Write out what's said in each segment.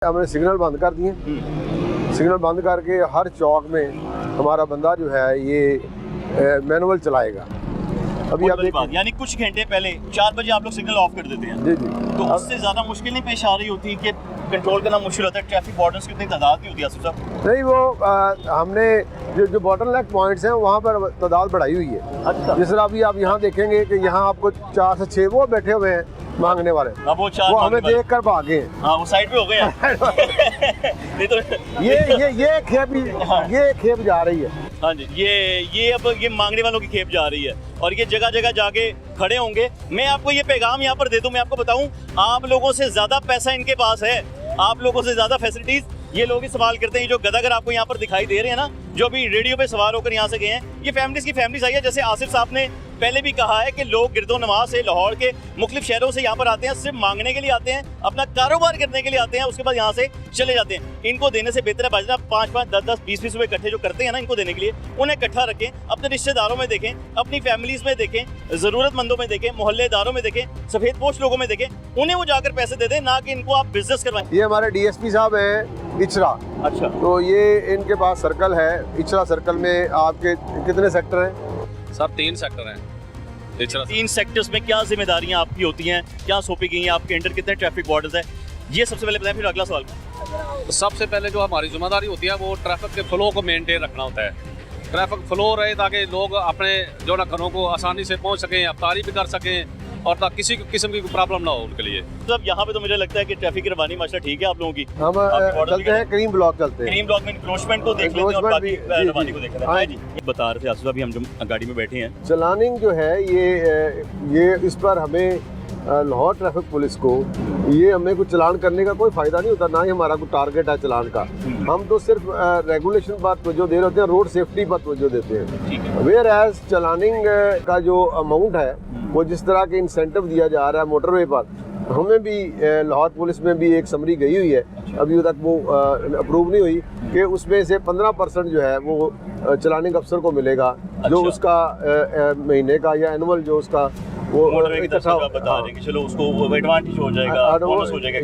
हमने सिग्नल बंद कर दिए। सिग्नल बंद करके हर चौक में हमारा बंदा जो है ये मैनुअल चलाएगा। अभी आप देखिए, यानी कुछ घंटे पहले 4 बजे आप लोग सिग्नल ऑफ कर देते हैं। जी जी, तो उससे ज़्यादा मुश्किल नहीं पेश आ रही होती कि कंट्रोल करना मुश्किल होता है? ट्रैफिक वार्डन्स की इतनी तादाद नहीं होती आसिफ साहब? नहीं वो हमने जो बॉटलनेक पॉइंट्स हैं वहाँ पर तादाद बढ़ाई हुई है। अच्छा, जिस तरह अभी आप यहाँ देखेंगे कि यहाँ आपको 4 से 6 वो बैठे हुए हैं मांगने वाले, अब वो 4 वो हमें देख कर भागे हैं। हाँ, वो साइड पे हो गए हैं। नहीं तो ये खेप जा रही है। हाँ जी, ये अब ये मांगने वालों की खेप जा रही है और ये जगह जगह जाके खड़े होंगे। मैं आपको ये पैगाम यहाँ पर दे दूँ, मैं आपको बताऊँ, आप लोगों से ज़्यादा पैसा इनके पास है, आप लोगों से ज़्यादा फैसिलिटीज़ ये लोग इस्तेमाल करते हैं। जो गदागर आपको यहाँ पर दिखाई दे रहे हैं ना, जो अभी रेडियो पे सवार होकर यहाँ से गए हैं, ये फैमिलीज़ की फैमिलीज़ आई है। जैसे आसिफ साहब ने पहले भी कहा है कि लोग गिरदो नवाज से लाहौर के मुख्तलिफ शहरों से यहाँ पर आते हैं, सिर्फ मांगने के लिए आते हैं, अपना कारोबार करने के लिए आते हैं, उसके बाद यहाँ से चले जाते हैं। इनको देने से बेहतर है भाईजान 5-5, 10-10, 20-20 रुपए इकट्ठे जो करते हैं ना, इनको देने के लिए उन्हें इकट्ठा रखें, अपने रिश्तेदारों में देखें, अपनी फैमिलीज़ में देखें, ज़रूरतमंदों में देखें, मोहल्लेदारों में देखें, सफ़ेद पोश लोगों में देखें, उन्हें वो जाकर पैसे दे दें, ना कि इनको आप बिजनेस करवाएं। ये हमारे DSP साहब हैं इचरा। अच्छा, तो ये इनके पास सर्कल है। इचरा सर्कल में आपके कितने सेक्टर हैं? सर 3 सेक्टर हैं। 3 सेक्टर्स में क्या जिम्मेदारियां आपकी होती हैं, क्या सौंपी गई हैं, आपके अंडर कितने ट्रैफिक वार्डन्स हैं, ये सबसे पहले बताएं, फिर अगला सवाल। सबसे पहले जो हमारी जिम्मेदारी होती है वो ट्रैफिक के फ्लो को मेंटेन रखना होता है। ट्रैफिक फ्लो रहे ताकि लोग अपने जो ना घरों को आसानी से पहुंच सकें, अफ्तारी भी कर सकें और ताकि किसी किस्म की प्रॉब्लम ना हो उनके लिए। तो अब यहाँ पे तो मुझे लगता है कि ट्रैफिक की रवानी माशा ठीक है आप लोगों की। हम चलते हैं क्रीम ब्लॉक, चलते हैं क्रीम ब्लॉक में इंक्रोचमेंट को देख लेते हैं और बाकी रवानी को देख लेते हैं। हाँ जी, ये बता रहे थे आसिफ अभी हम जो गाड़ी में बैठे हैं, चलानिंग जो है ये इस पर हमें लाहौर ट्रैफिक पुलिस को ये हमें कुछ चलान करने का कोई फ़ायदा नहीं होता, ना ही हमारा कोई टारगेट है चलान का। हम तो सिर्फ रेगुलेशन पर तवज्जो दे रहे होते हैं, रोड सेफ्टी पर तवज्जो देते हैं। वेयर एज चलानिंग का जो अमाउंट है वो जिस तरह के इंसेंटिव दिया जा रहा है मोटरवे पर, हमें भी लाहौर पुलिस में भी एक समरी गई हुई है, अभी तक वो अप्रूव नहीं हुई कि उसमें से 15% जो है वो चलानिंग अफसर को मिलेगा। जो उसका महीने का या एनुअल जो उसका वो इकट्ठा बता रहे कि चलो उसको वो एडवांटेज हो जाएगा, बोनस हो जाएगा।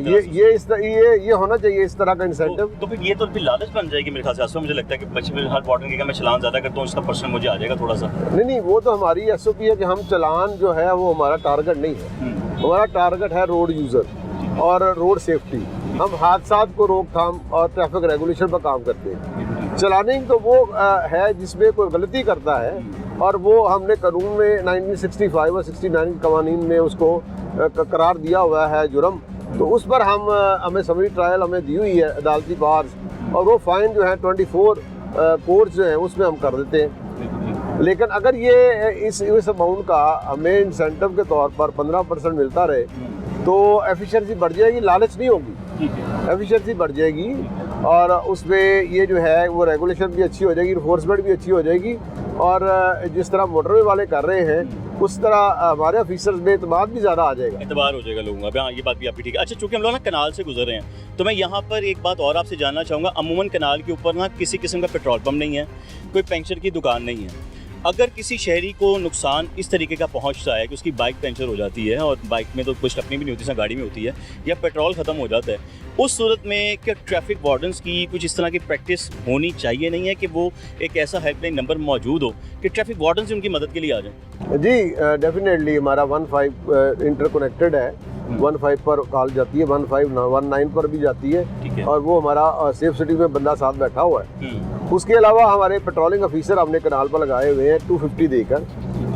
ये होना चाहिए इस तरह का इंसेंटिव। तो फिर ये तो फिर लालच बन जाएगी मेरे ख्याल से। मुझे लगता है कि बच्चे में हर वार्डन के मैं चलान ज़्यादा करता हूँ, इसका पर्सन मुझे आ जाएगा थोड़ा सा। नहीं, वो तो हमारी SOP है कि हम चलान जो है वो हमारा टारगेट नहीं है। हमारा टारगेट है रोड यूज़र और रोड सेफ्टी। हम हादसात को रोकथाम और ट्रैफिक रेगुलेशन पर काम करते हैं। चलानिंग तो वो है जिसमें कोई गलती करता है और वो हमने कानून में 1965 और 69 कवानीन में उसको करार दिया हुआ है जुर्म। तो उस पर हमें समरी ट्रायल हमें दी हुई है अदालती पार्स, और वो फाइन जो है 24 कोर्ट जो है उसमें हम कर देते हैं। लेकिन अगर ये इस अमाउंट का हमें इंसेंटिव के तौर पर 15% मिलता रहे तो एफिशिएंसी बढ़ जाएगी, लालच नहीं होगी, एफिशिएंसी बढ़ जाएगी और उसमें ये जो है वो रेगुलेशन भी अच्छी हो जाएगी, इन्फोर्समेंट भी अच्छी हो जाएगी। और जिस तरह मोटरवे वाले कर रहे हैं उस तरह हमारे ऑफिसर्स में एतमाद भी ज़्यादा आ जाएगा, एतबार हो जाएगा लोगों का। हाँ, ये बात भी आपकी ठीक है। अच्छा, चूँकि हम लोग ना कनाल से गुजर रहे हैं तो मैं यहाँ पर एक बात और आपसे जानना चाहूँगा। अमूमन कनाल के ऊपर ना किसी किस्म का पेट्रोल पंप नहीं है, कोई पंक्चर की दुकान नहीं है। अगर किसी शहरी को नुकसान इस तरीके का पहुंचता है कि उसकी बाइक पंचर हो जाती है, और बाइक में तो कुछ अपनी भी नहीं होती, सिर्फ गाड़ी में होती है, या पेट्रोल ख़त्म हो जाता है, उस सूरत में क्या ट्रैफिक वार्डन्स की कुछ इस तरह की प्रैक्टिस होनी चाहिए नहीं है कि वो एक ऐसा हेल्पलाइन नंबर मौजूद हो कि ट्रैफिक वार्डन्स उनकी मदद के लिए आ जाएं? जी डेफिनेटली हमारा 15 इंटरकनेक्टेड है। 15 पर कॉल जाती है, 19 पर भी जाती है और वो हमारा सेफ सिटी में बंदा साथ बैठा हुआ है। उसके अलावा हमारे पेट्रोलिंग ऑफिसर हमने कनाल पर लगाए हुए हैं 250 देकर,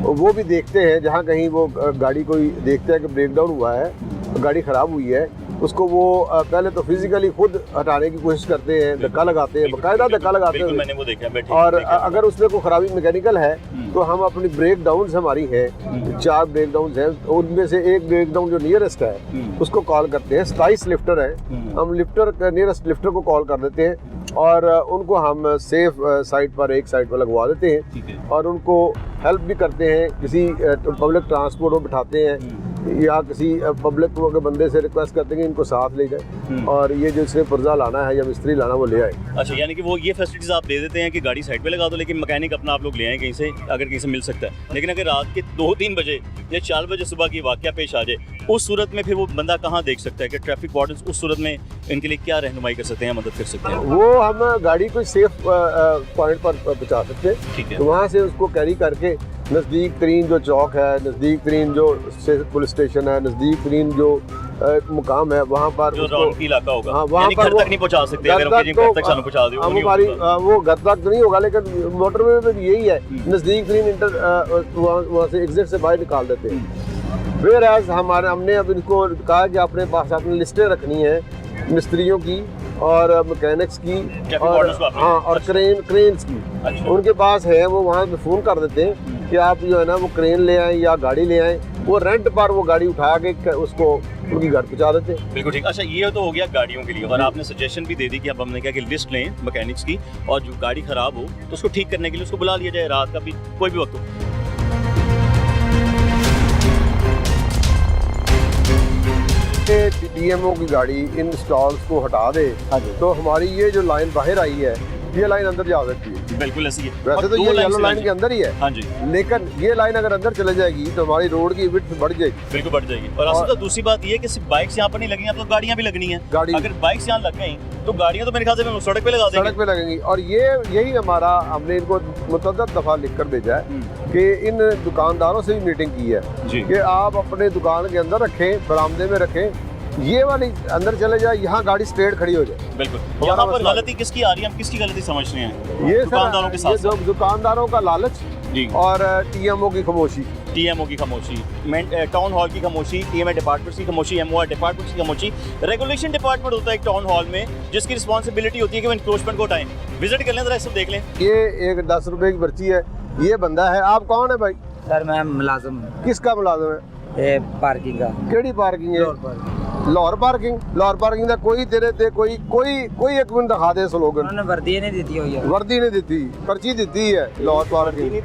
वो भी देखते हैं जहाँ कहीं वो गाड़ी कोई देखता है कि ब्रेक डाउन हुआ है, गाड़ी ख़राब हुई है, उसको वो पहले तो फिजिकली खुद हटाने की कोशिश करते हैं, धक्का लगाते हैं, बाकायदा धक्का लगाते हैं। मैंने वो देखा। और अगर उसमें कोई खराबी मैकेनिकल है तो हम अपनी ब्रेक डाउन हमारी हैं 4 ब्रेक डाउन हैं, उनमें से एक ब्रेक डाउन जो नियरेस्ट है उसको कॉल करते हैं। 27 लिफ्टर है, हम नियरेस्ट लिफ्टर को कॉल कर देते हैं और उनको हम सेफ साइड पर एक साइड पर लगवा देते हैं और उनको हेल्प भी करते हैं। किसी पब्लिक ट्रांसपोर्ट में बिठाते हैं या किसी पब्लिक के बंदे से रिक्वेस्ट करते हैं कि इनको साथ ले जाए और ये जो इसने पुर्जा लाना है या मिस्त्री लाना वो ले आए। अच्छा, यानी कि वो ये फैसिलिटीज़ आप दे देते हैं कि गाड़ी साइड पे लगा दो, लेकिन मैकेनिक अपना आप लोग ले आए कहीं से, अगर कहीं से मिल सकता है। लेकिन अगर रात के 2-3 बजे या 4 बजे सुबह की वाक़या पेश आ जाए, उस सूरत में फिर वो बंदा कहाँ देख सकता है कि ट्रैफिक वार्डन उस सूरत में इनके लिए क्या रहनुमाई कर सकते हैं, मदद कर सकते हैं? वो हम गाड़ी को सेफ पॉइंट पर पहुँचा सकते हैं। ठीक है। तो वहाँ से उसको कैरी करके नज़दीक तरीन जो चौक है, नज़दीक तरीन जो पुलिस स्टेशन है, नज़दीक तरीन जो मुकाम है, वहाँ पर जो रौनकी इलाका होगा, हाँ, वहाँ यानी पर घर तक नहीं पहुँचा सकते, अगर हम किसी घर तक सानू पहुँचा दो, वो नहीं हमारी होगा। वो घर तक तो नहीं होगा, लेकिन मोटरवे में भी यही है, नज़दीक तरीन इंटर वहाँ से एग्जिट से बाहर निकाल देते हैं। वेयर एज हमने अब इनको कहा कि अपने पास अपनी लिस्टें रखनी है मिस्त्रियों की और मैकेनिक्स की और हाँ और क्रेन्स की। अच्छा। उनके पास है, वो वहाँ पे फ़ोन कर देते हैं कि आप जो है ना वो क्रेन ले आएँ या गाड़ी ले आएँ, वो रेंट पर वो गाड़ी उठा के उसको उनकी घर पहुँचा देते हैं। बिल्कुल ठीक। अच्छा, ये तो हो गया गाड़ियों के लिए, और आपने सजेशन भी दे दी कि अब हमने कहा कि लिस्ट लें मैकेनिक्स की, और जो गाड़ी ख़राब हो तो उसको ठीक करने के लिए उसको बुला लिया जाए रात का भी, कोई भी वक्त हो। डीएमओ की गाड़ी इन स्टॉल्स को हटा दे तो हमारी ये जो लाइन बाहर आई है, ये लाइन अंदर जा सकती है। बिल्कुल ऐसी है। वैसे तो ये येलो लाइन के अंदर ही है, हाँ जी, लेकिन ये लाइन अगर अंदर चले जाएगी तो हमारी रोड की विड्थ बढ़ जाएगी। बिल्कुल बढ़ जाएगी। और असल तो दूसरी बात ये है कि सिर्फ बाइक्स यहाँ पर नहीं लगनी, अब तो गाड़ियाँ भी लगनी है। अगर बाइक्स यहाँ लग गई तो गाड़ियाँ तो मेरे ख्याल से हम सड़क पे लगा देंगे। सड़क पे लगेंगी। और ये यही हमारा, हमने इनको मुतअद्दिद दफ़ा लिख कर भेजा है कि इन दुकानदारों से भी मीटिंग की है कि आप अपने दुकान के अंदर रखें, बरामदे में रखें, ये वाली अंदर चले जाए, यहाँ गाड़ी स्ट्रेट खड़ी हो जाए। बिल्कुल। यहाँ पर गलती किसकी आ रही है, हम किसकी गलती समझ रहे हैं? ये दुकानदारों के साथ दुकानदारों का लालच जी, और टीएमओ की खामोशी, टीएमओ की खामोशी, टाउन हॉल की खामोशी, टीएमए डिपार्टमेंट की खामोशी, एमओआर डिपार्टमेंट की खामोशी। रेगुलेशन डिपार्टमेंट होता है एक टाउन हॉल में, जिसकी रिस्पॉन्सिबिलिटी होती है कि वो एनक्रोचमेंट को हटाएं। विजिट कर लें जरा, सब देख लें। ये एक 10 रुपए की पर्ची है। ये बंदा है, आप कौन है भाई? सर मैं मुलाजिम हूँ। किसका मुलाजिम है? ये पार्किंग का। केड़ी पार्किंग है? लाहौर पार्किंग। लाहौर पार्किंग का कोई तेरे ते कोई एक मिनट दिखा दे स्लोगन। उन्होंने वर्दी नहीं दी हुई है। वर्दी नहीं दी, पर्ची दी है लाहौर पार्किंग। ली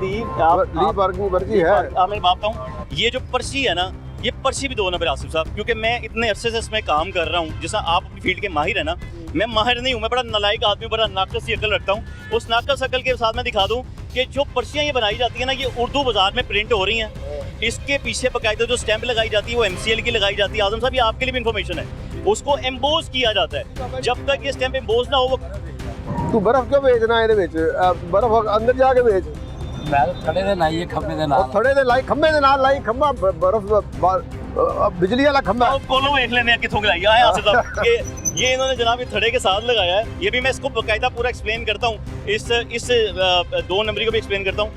पार्किंग पर्ची है। आप मैं बात बताऊँ, ये जो पर्ची है ना, ये पर्ची भी दो नंबर आसिफ साहब, क्योंकि मैं इतने अरसे से इसमें काम कर रहा हूँ, जैसा आप अपनी फील्ड के माहिर है ना, मैं माहिर नहीं हूँ, मैं बड़ा नालायक आदमी, बड़ा नाकस अकल रखता हूँ। उस नाकस अकल के साथ मैं दिखा दूँ कि जो पर्चियाँ ये बनाई जाती है ना, ये उर्दू बाजार में प्रिंट हो रही हैं। इसके पीछे बाकायदा जो स्टैंप लगाई जाती है वो MCL की लगाई जाती है। आजम साहब, ये आपके लिए भी इन्फॉर्मेशन है, उसको एम्बोज किया जाता है। जब तक ये स्टैंप एम्बोज ना हो वो तू बर्फ क्यों बेचना है? बर्फ अंदर जाके बेच। थड़े दे लाइए खंबे दे नाल। थड़े दे लाई खंबे दे नाल लाई खंबा बर्फ बिजली वाला खंबा। कोलो देख लेने हैं किथों लगाई है आसिफ साहब। ये इन्होंने जनाब ये थड़े के साथ लगाया है। ये भी मैं इसको बाकायदा पूरा एक्सप्लेन करता हूँ, इस 2 नंबरी को भी एक्सप्लेन करता हूँ।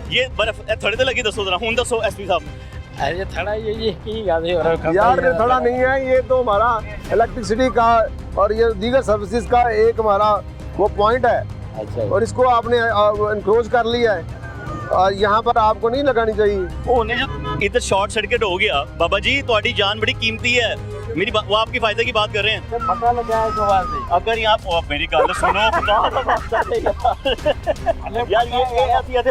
ये बर्फ थड़े ते लगी, दसो जरा हूं दसो SP साहब। अरे थड़ा ये की गाल है यार, ये थड़ा नहीं है, ये तो हमारा इलेक्ट्रिसिटी का और ये दीगर सर्विसेज का एक हमारा वो पॉइंट है। अच्छा। और इसको आपने इनक्रोच कर लिया है और यहाँ पर आपको नहीं लगानी चाहिए। उन्हें जो इधर शॉर्ट सर्किट हो गया, बाबा जी तुम्हारी जान बड़ी कीमती है, मेरी वो आपकी फायदे की बात कर रहे हैं। पता लगा है तो बात है। अगर यहाँ मेरी गल सुनो यार, ये ऐसी